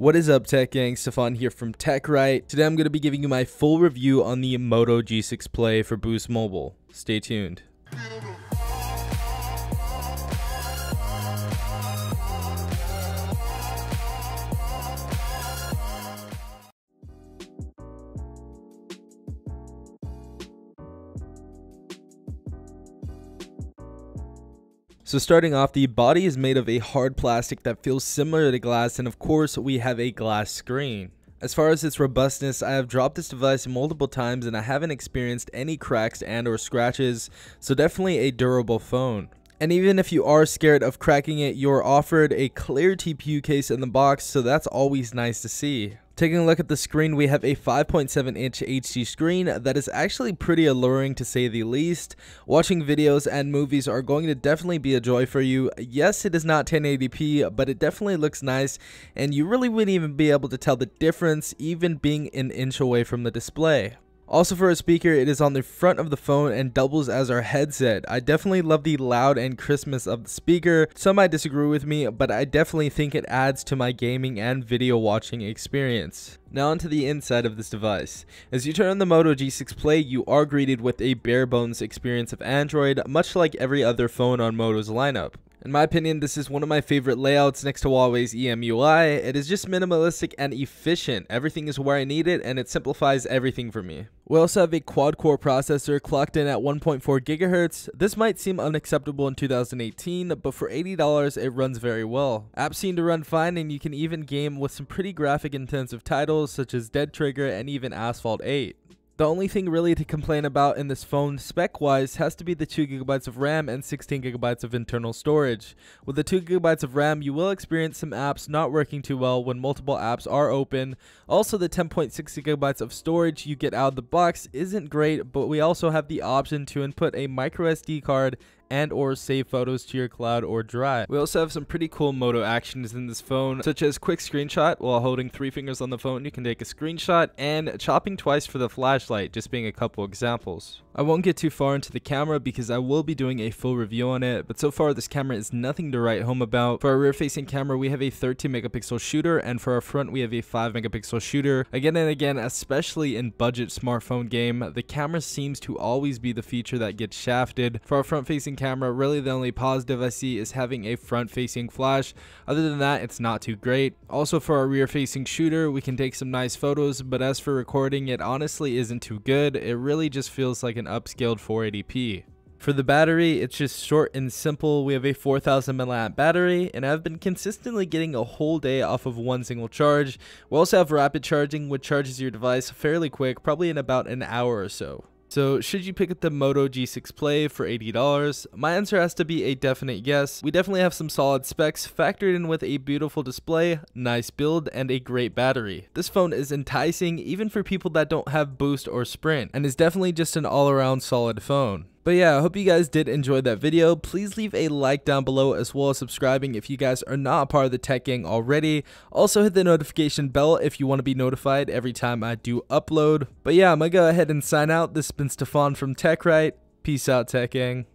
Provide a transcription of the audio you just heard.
What is up, Tech Gang? Stefan here from TechRight. Today I'm going to be giving you my full review on the Moto G6 Play for Boost Mobile. Stay tuned. So starting off, the body is made of a hard plastic that feels similar to glass, and of course we have a glass screen. As far as its robustness, I have dropped this device multiple times and I haven't experienced any cracks and or scratches, so definitely a durable phone. And even if you are scared of cracking it, you're offered a clear TPU case in the box, so that's always nice to see. Taking a look at the screen, we have a 5.7-inch HD screen that is actually pretty alluring to say the least. Watching videos and movies are going to definitely be a joy for you. Yes, it is not 1080p, but it definitely looks nice, and you really wouldn't even be able to tell the difference even being an inch away from the display. Also, for a speaker, it is on the front of the phone and doubles as our headset. I definitely love the loud and crispness of the speaker. Some might disagree with me, but I definitely think it adds to my gaming and video watching experience. Now onto the inside of this device. As you turn on the Moto G6 Play, you are greeted with a bare bones experience of Android, much like every other phone on Moto's lineup. In my opinion, this is one of my favorite layouts next to Huawei's EMUI. It is just minimalistic and efficient. Everything is where I need it, and it simplifies everything for me. We also have a quad-core processor clocked in at 1.4 GHz. This might seem unacceptable in 2018, but for $80, it runs very well. Apps seem to run fine, and you can even game with some pretty graphic-intensive titles such as Dead Trigger and even Asphalt 8. The only thing really to complain about in this phone spec-wise has to be the 2GB of RAM and 16GB of internal storage. With the 2GB of RAM, you will experience some apps not working too well when multiple apps are open. Also, the 10.6GB of storage you get out of the box isn't great, but we also have the option to input a microSD card and or save photos to your cloud or drive. We also have some pretty cool Moto actions in this phone, such as quick screenshot. While holding 3 fingers on the phone, you can take a screenshot, and chopping twice for the flashlight, just being a couple examples. I won't get too far into the camera because I will be doing a full review on it, but so far this camera is nothing to write home about. For our rear facing camera, we have a 13-megapixel shooter, and for our front we have a 5-megapixel shooter. Again and again, especially in budget smartphone game, the camera seems to always be the feature that gets shafted. For our front facing camera, really the only positive I see is having a front facing flash. Other than that, it's not too great. Also, for our rear facing shooter, we can take some nice photos, but as for recording, it honestly isn't too good. It really just feels like an upscaled 480p. For the battery, it's just short and simple. We have a 4000 mAh battery, and I've been consistently getting a whole day off of one single charge. We also have rapid charging, which charges your device fairly quick, probably in about an hour or so. So should you pick up the Moto G6 Play for $80? My answer has to be a definite yes. We definitely have some solid specs factored in with a beautiful display, nice build, and a great battery. This phone is enticing even for people that don't have Boost or Sprint, and is definitely just an all-around solid phone. But yeah, I hope you guys did enjoy that video. Please leave a like down below, as well as subscribing if you guys are not a part of the Tech Gang already. Also hit the notification bell if you want to be notified every time I do upload. But yeah, I'm gonna go ahead and sign out. This has been Stefan from TechRight. Peace out, Tech Gang.